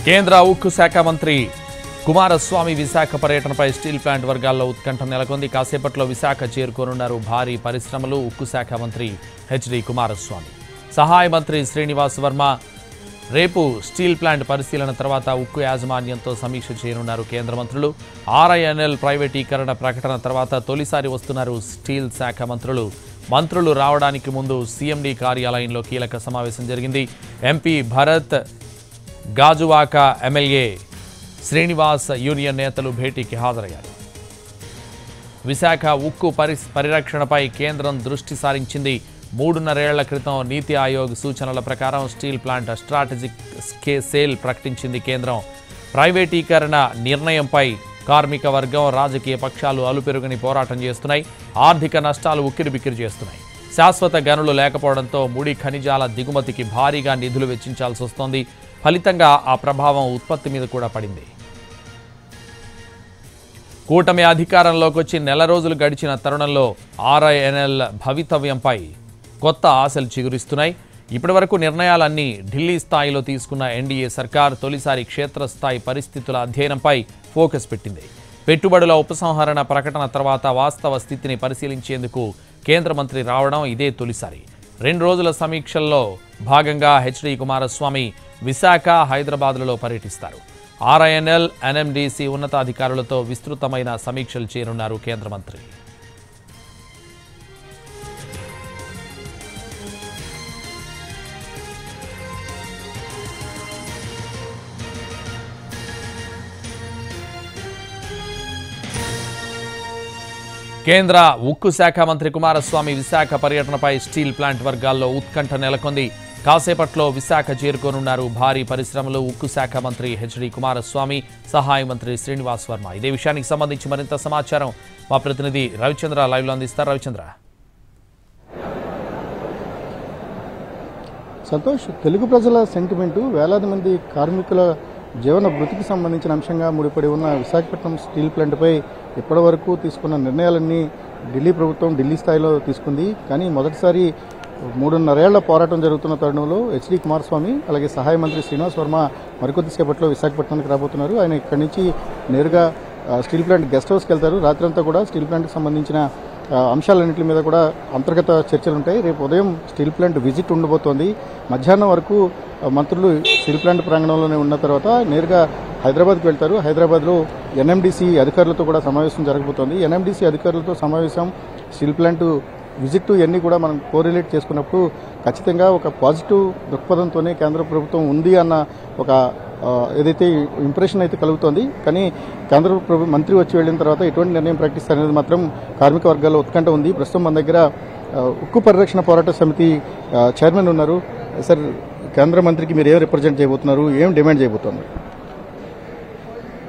కేంద్ర ఉక్కు శాఖ మంత్రి కుమారస్వామి విశాఖ పర్యటనపై స్టీల్ ప్లాంట్ వర్గాల్లో ఉత్కంఠ నెలకొంది. కాసేపట్లో విశాఖ చేరుకోనున్నారు భారీ పరిశ్రమలు ఉక్కు శాఖ మంత్రి హెచ్డి కుమారస్వామి. సహాయ మంత్రి శ్రీనివాస్ వర్మ రేపు స్టీల్ ప్లాంట్ పరిశీలన తర్వాత ఉక్కు యాజమాన్యంతో సమీక్ష చేయనున్నారు కేంద్ర మంత్రులు. ఆర్ఐఎన్ఎల్ ప్రైవేటీకరణ ప్రకటన తర్వాత తొలిసారి వస్తున్నారు స్టీల్ శాఖ మంత్రులు రావడానికి ముందు సీఎండీ కార్యాలయంలో కీలక సమావేశం జరిగింది. MP Bharat Gajuwaka, MLA Srinivas union నేతలు భేటీకి హాజరయ్యారు. విశాఖ ఉక్కు పరిరక్షణపై కేంద్రం దృష్టి సారించింది. 3.5 ఏళ్ల క్రితం నీతి ఆయోగ్ సూచనల ప్రకారం స్టీల్ ప్లాంట్ స్ట్రాటజిక్ సేల్ ప్రకటించింది కేంద్రం. ప్రైవేటీకరణ నిర్ణయంపై కార్మిక వర్గం, రాజకీయ పక్షాలు అలుపెరుగని పోరాటం చేస్తున్నాయి. ఆర్థిక నష్టాలు ఉక్కిరిబిక్కిరి చేస్తున్నాయి. శాశ్వత గనులు లేకపోవడంతో ముడి ఖనిజాల దిగుమతికి భారీగా నిధులు వెచ్చించాల్సి వస్తోంది. ఫలితంగా ఆ ప్రభావం ఉత్పత్తి మీద కూడా పడింది. కూటమి అధికారంలోకి వచ్చి నెల రోజులు గడిచిన తరుణంలో ఆర్ఐఎన్ఎల్ భవితవ్యంపై కొత్త ఆశలు చిగురిస్తున్నాయి. ఇప్పటివరకు నిర్ణయాలన్నీ ఢిల్లీ స్థాయిలో తీసుకున్న ఎన్డీఏ సర్కార్ తొలిసారి క్షేత్రస్థాయి పరిస్థితుల అధ్యయనంపై ఫోకస్ పెట్టింది. పెట్టుబడుల ఉపసంహరణ ప్రకటన తర్వాత వాస్తవ స్థితిని పరిశీలించేందుకు కేంద్ర మంత్రి రావడం ఇదే తొలిసారి. 2 రోజుల సమీక్షల్లో భాగంగా హెచ్డి కుమారస్వామి విశాఖ, హైదరాబాద్లలో పర్యటిస్తారు. ఆర్ఐఎన్ఎల్, ఎన్ఎండీసీ ఉన్నతాధికారులతో విస్తృతమైన సమీక్షలు చేయనున్నారు కేంద్ర మంత్రి. కేంద్ర ఉక్కు శాఖ మంత్రి కుమారస్వామి విశాఖ పర్యటనపై స్టీల్ ప్లాంట్ వర్గాల్లో ఉత్కంఠ నెలకొంది. కాసేపట్లో విశాఖ చేరుకోనున్నారు భారీ పరిశ్రమలు ఉక్కు శాఖ మంత్రి హెచ్డి కుమారస్వామి, సహాయ మంత్రి శ్రీనివాస్ వర్మ. ఇదే విషయానికి సంబంధించి మరింత సమాచారం మా ప్రతినిధి రవిచంద్ర లైవ్లో అందిస్తారు. రవిచంద్ర. సంతోష్, తెలుగు ప్రజల సెంటిమెంటు వేలాది మంది కార్మికుల జీవన భృతికి సంబంధించిన అంశంగా ముడిపడి ఉన్న విశాఖపట్నం స్టీల్ ప్లాంట్పై ఇప్పటి వరకు తీసుకున్న నిర్ణయాలన్నీ ఢిల్లీ ప్రభుత్వం ఢిల్లీ స్థాయిలో తీసుకుంది. కానీ మొదటిసారి 3.5 ఏళ్ల పోరాటం జరుగుతున్న తరుణంలో హెచ్డి కుమారస్వామి అలాగే సహాయ మంత్రి శ్రీనివాస్ వర్మ మరికొద్దిసేపట్లో విశాఖపట్నానికి రాబోతున్నారు. ఆయన ఇక్కడి నుంచి నేరుగా స్టీల్ ప్లాంట్ గెస్ట్ హౌస్కి వెళ్తారు. రాత్రంతా కూడా స్టీల్ ప్లాంట్కి సంబంధించిన అంశాలన్నింటి మీద కూడా అంతర్గత చర్చలు ఉంటాయి. రేపు ఉదయం స్టీల్ ప్లాంట్ విజిట్ ఉండబోతోంది. మధ్యాహ్నం వరకు మంత్రులు స్టీల్ ప్లాంట్ ప్రాంగణంలోనే ఉన్న తర్వాత నేరుగా హైదరాబాద్కి వెళ్తారు. హైదరాబాద్లో ఎన్ఎండీసీ అధికారులతో కూడా సమావేశం జరగబోతోంది. ఎన్ఎండీసీ అధికారులతో సమావేశం, స్టీల్ ప్లాంట్ విజిట్ ఇవన్నీ కూడా మనం కోరిలేట్ చేసుకున్నప్పుడు ఖచ్చితంగా ఒక పాజిటివ్ దృక్పథంతోనే కేంద్ర ప్రభుత్వం ఉంది అన్న ఒక ఏదైతే ఇంప్రెషన్ అయితే కలుగుతోంది. కానీ కేంద్ర మంత్రి వచ్చి వెళ్ళిన తర్వాత ఎటువంటి నిర్ణయం ప్రకటిస్తారనేది మాత్రం కార్మిక వర్గాల్లో ఉత్కంఠ ఉంది. ప్రస్తుతం మన దగ్గర ఉక్కు పరిరక్షణ పోరాట సమితి చైర్మన్ ఉన్నారు. సార్, కేంద్ర మంత్రికి మీరు ఏం రిప్రజెంట్ చేయబోతున్నారు, ఏం డిమాండ్ చేయబోతున్నారు?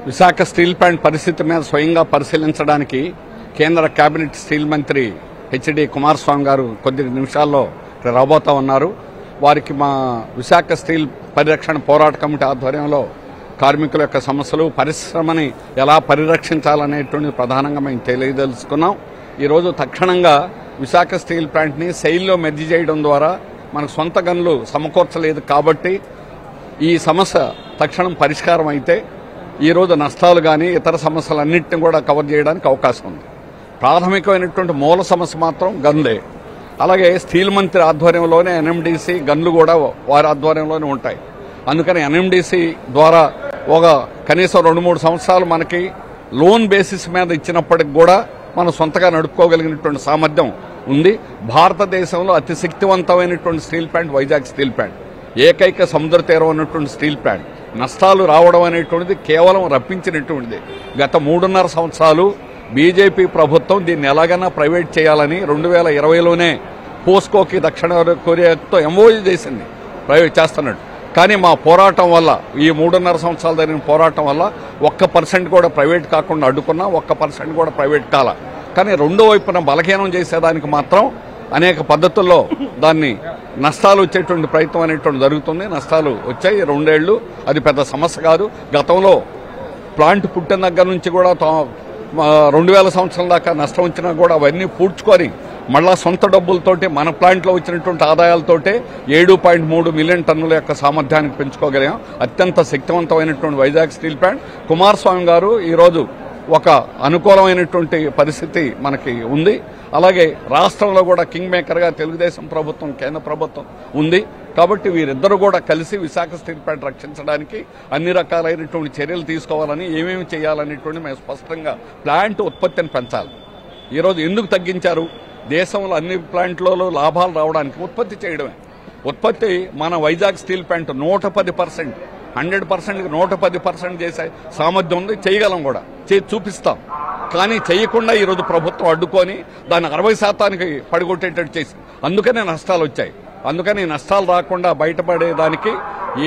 విశాఖ స్టీల్ ప్లాంట్ పరిస్థితి మీద స్వయంగా పరిశీలించడానికి కేంద్ర కేబినెట్ స్టీల్ మంత్రి హెచ్డి కుమారస్వామి గారు కొద్ది నిమిషాల్లో రాబోతా ఉన్నారు. వారికి మా విశాఖ స్టీల్ పరిరక్షణ పోరాట కమిటీ ఆధ్వర్యంలో కార్మికుల యొక్క సమస్యలు, పరిశ్రమని ఎలా పరిరక్షించాలనేటువంటి ప్రధానంగా మేము తెలియదలుచుకున్నాం. ఈరోజు తక్షణంగా విశాఖ స్టీల్ ప్లాంట్ని సెయిల్లో మెర్జ్ చేయడం ద్వారా మనకు సొంత గనులు సమకూర్చలేదు కాబట్టి ఈ సమస్య తక్షణం పరిష్కారం అయితే ఈరోజు నష్టాలు కానీ ఇతర సమస్యలన్నింటినీ కూడా కవర్ చేయడానికి అవకాశం ఉంది. ప్రాథమికమైనటువంటి మూల సమస్య మాత్రం గన్లే. అలాగే స్టీల్ మంత్రి ఆధ్వర్యంలోనే ఎన్ఎండీసీ గన్లు కూడా వారి ఆధ్వర్యంలోనే ఉంటాయి. అందుకని ఎన్ఎండీసీ ద్వారా ఒక కనీసం 2-3 సంవత్సరాలు మనకి లోన్ బేసిస్ మీద ఇచ్చినప్పటికి కూడా మనం సొంతగా నడుపుకోగలిగినటువంటి సామర్థ్యం ఉంది. భారతదేశంలో అతి శక్తివంతమైనటువంటి steel plant Vizag steel plant, ఏకైక సముద్ర తీరం ఉన్నటువంటి స్టీల్ ప్లాంట్. నష్టాలు రావడం అనేటువంటిది కేవలం రప్పించినటువంటిది. గత 3.5 సంవత్సరాలు బీజేపీ ప్రభుత్వం దీన్ని ఎలాగైనా ప్రైవేట్ చేయాలని 2020లోనే పోస్కోకి దక్షిణ కొరియాతో ఎంఓయూ చేసింది, ప్రైవేట్ చేస్తున్నాడు. కానీ మా పోరాటం వల్ల, ఈ 3.5 సంవత్సరాలు జరిగిన పోరాటం వల్ల 1% కూడా ప్రైవేట్ కాకుండా అడ్డుకున్నా, 1% కూడా ప్రైవేట్ కాల. కానీ రెండో వైపున బలహీనం చేసేదానికి మాత్రం అనేక పద్ధతుల్లో దాన్ని నష్టాలు వచ్చేటువంటి ప్రయత్నం అనేటువంటి జరుగుతుంది. నష్టాలు వచ్చాయి 2 ఏళ్లు, అది పెద్ద సమస్య కాదు. గతంలో ప్లాంట్ పుట్టిన దగ్గర నుంచి కూడా 2000 సంవత్సరాల దాకా నష్టం వచ్చినా కూడా అవన్నీ పూడ్చుకొని మళ్ళా సొంత డబ్బులతోటి మన ప్లాంట్లో వచ్చినటువంటి ఆదాయాలతోటే 7.3 మిలియన్ టన్నుల యొక్క సామర్థ్యానికి పెంచుకోగలిగాం. అత్యంత శక్తివంతమైనటువంటి వైజాగ్ స్టీల్ ప్లాంట్. కుమారస్వామి గారు ఈరోజు ఒక అనుకూలమైనటువంటి పరిస్థితి మనకి ఉంది. అలాగే రాష్ట్రంలో కూడా కింగ్ మేకర్గా తెలుగుదేశం ప్రభుత్వం, కేంద్ర ప్రభుత్వం ఉంది. కాబట్టి వీరిద్దరూ కూడా కలిసి విశాఖ స్టీల్ ప్లాంట్ రక్షించడానికి అన్ని రకాలైనటువంటి చర్యలు తీసుకోవాలని, ఏమేమి చేయాలనేటువంటి మేము స్పష్టంగా ప్లాంట్ ఉత్పత్తిని పెంచాలి. ఈరోజు ఎందుకు తగ్గించారు? దేశంలో అన్ని ప్లాంట్లలో లాభాలు రావడానికి ఉత్పత్తి చేయడమే. ఉత్పత్తి మన వైజాగ్ స్టీల్ ప్లాంట్ 110%, 100%కి 110% చేసే సామర్థ్యం ఉంది. చేయగలం కూడా, చేసి చూపిస్తాం. కానీ చేయకుండా ఈరోజు ప్రభుత్వం అడ్డుకొని దాన్ని 60% పడిగొట్టేటట్టు చేసి అందుకనే నష్టాలు వచ్చాయి. అందుకని నష్టాలు రాకుండా బయటపడేదానికి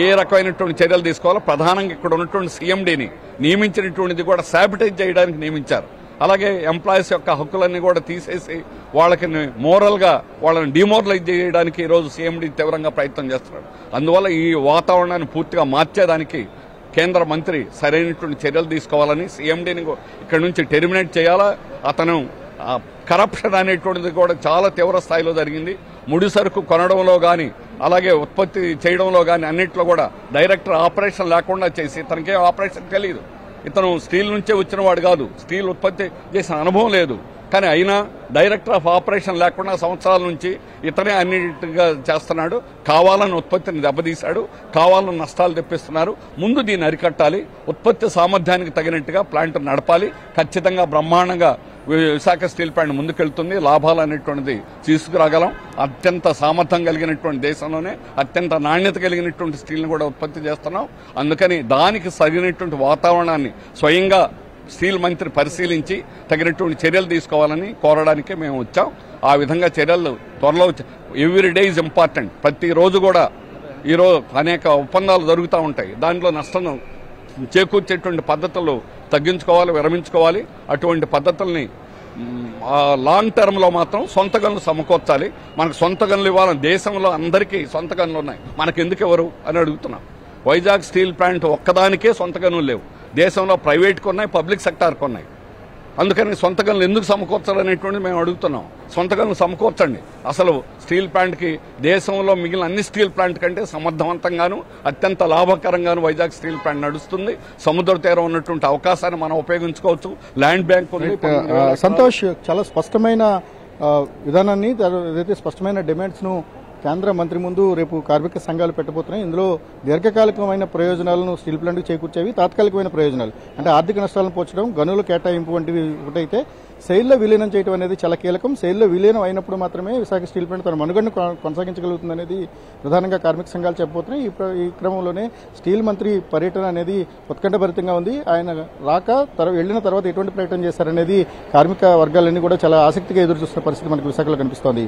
ఏ రకమైనటువంటి చర్యలు తీసుకోవాలో ప్రధానంగా ఇక్కడ ఉన్నటువంటి సీఎండీని నియమించినటువంటిది కూడా శాబిటైజ్ చేయడానికి నియమించారు. అలాగే ఎంప్లాయీస్ యొక్క హక్కులన్నీ కూడా తీసేసి వాళ్ళకి మోరల్గా వాళ్ళని డిమోరలైజ్ చేయడానికి ఈరోజు సీఎండీ తీవ్రంగా ప్రయత్నం చేస్తున్నాడు. అందువల్ల ఈ వాతావరణాన్ని పూర్తిగా మార్చేదానికి కేంద్ర మంత్రి సరైనటువంటి చర్యలు తీసుకోవాలని, సీఎండీని ఇక్కడ నుంచి టెర్మినేట్ చేయాలా. అతను కరప్షన్ అనేటువంటిది కూడా చాలా తీవ్ర స్థాయిలో జరిగింది. ముడి సరుకు కొనడంలో కానీ, అలాగే ఉత్పత్తి చేయడంలో కానీ అన్నింటిలో కూడా డైరెక్టర్ ఆపరేషన్ లేకుండా చేసి, తనకే ఆపరేషన్ తెలియదు. ఇతను స్టీల్ నుంచే వచ్చిన వాడు కాదు, స్టీల్ ఉత్పత్తి చేసిన అనుభవం లేదు. కానీ అయినా డైరెక్టర్ ఆఫ్ ఆపరేషన్ లేకుండా సంవత్సరాల నుంచి ఇతనే అన్నిటిగా చేస్తున్నాడు. కావాలని ఉత్పత్తిని దెబ్బతీశాడు, కావాలని నష్టాలు తెప్పిస్తున్నారు. ముందు దీన్ని అరికట్టాలి. ఉత్పత్తి సామర్థ్యానికి తగినట్టుగా ప్లాంట్ నడపాలి. ఖచ్చితంగా బ్రహ్మాండంగా విశాఖ స్టీల్ ప్లాంట్ ముందుకెళ్తుంది. లాభాలు అనేటువంటిది తీసుకురాగలం. అత్యంత సామర్థ్యం కలిగినటువంటి దేశంలోనే అత్యంత నాణ్యత కలిగినటువంటి స్టీల్ని కూడా ఉత్పత్తి చేస్తున్నాం. అందుకని దానికి తగినటువంటి వాతావరణాన్ని స్వయంగా స్టీల్ మంత్రి పరిశీలించి తగినటువంటి చర్యలు తీసుకోవాలని కోరడానికే మేము వచ్చాం. ఆ విధంగా చర్యలు త్వరలో, ఎవ్రీ డే ఈజ్ ఇంపార్టెంట్. ప్రతిరోజు కూడా ఈరోజు అనేక ఒప్పందాలు జరుగుతూ ఉంటాయి. దాంట్లో నష్టం చేకూర్చేటువంటి పద్ధతులు తగ్గించుకోవాలి, విరమించుకోవాలి. అటువంటి పద్ధతుల్ని లాంగ్ టర్మ్లో మాత్రం సొంత గనులు సమకూర్చాలి. మనకు సొంత గనులు ఇవ్వాలని, దేశంలో అందరికీ సొంత గనులు ఉన్నాయి, మనకెందుకు ఎవరు అని అడుగుతున్నాం. వైజాగ్ స్టీల్ ప్లాంట్ ఒక్కదానికే సొంత గనులు లేవు. దేశంలో ప్రైవేట్కి ఉన్నాయి, పబ్లిక్ సెక్టార్కి ఉన్నాయి. అందుకని సొంత గనులు ఎందుకు సమకూర్చాలనేటువంటిది మేము అడుగుతున్నాం. సొంత గనులు సమకూర్చండి. అసలు స్టీల్ ప్లాంట్కి దేశంలో మిగిలిన అన్ని స్టీల్ ప్లాంట్ కంటే సమర్థవంతంగాను అత్యంత లాభకరంగాను వైజాగ్ స్టీల్ ప్లాంట్ నడుస్తుంది. సముద్ర తీరం ఉన్నటువంటి అవకాశాన్ని మనం ఉపయోగించుకోవచ్చు. ల్యాండ్ బ్యాంక్ ఉంది. సంతోష్, చాలా స్పష్టమైన విధానాన్ని, ఏదైతే స్పష్టమైన డిమాండ్స్ను కేంద్ర మంత్రి ముందు రేపు కార్మిక సంఘాలు పెట్టబోతున్నాయి. ఇందులో దీర్ఘకాలికమైన ప్రయోజనాలను స్టీల్ ప్లాంట్కి చేకూర్చేవి, తాత్కాలికమైన ప్రయోజనాలు అంటే ఆర్థిక నష్టాలను పోర్చడం, గనుల కేటాయింపు వంటివి ఒకటైతే సెయిల్లో విలీనం చేయడం అనేది చాలా కీలకం. సెయిల్లో విలీనం అయినప్పుడు మాత్రమే విశాఖ స్టీల్ ప్లాంట్ తన మనుగడను కొనసాగించగలుగుతుందనేది ప్రధానంగా కార్మిక సంఘాలు చెప్పబోతున్నాయి. ఈ క్రమంలోనే స్టీల్ మంత్రి పర్యటన అనేది ఉత్కంఠభరితంగా ఉంది. ఆయన రాక వెళ్లిన తర్వాత ఎటువంటి ప్రకటన చేశారనేది కార్మిక వర్గాలన్నీ కూడా చాలా ఆసక్తిగా ఎదురు చూస్తున్న పరిస్థితి మనకు విశాఖలో కనిపిస్తోంది.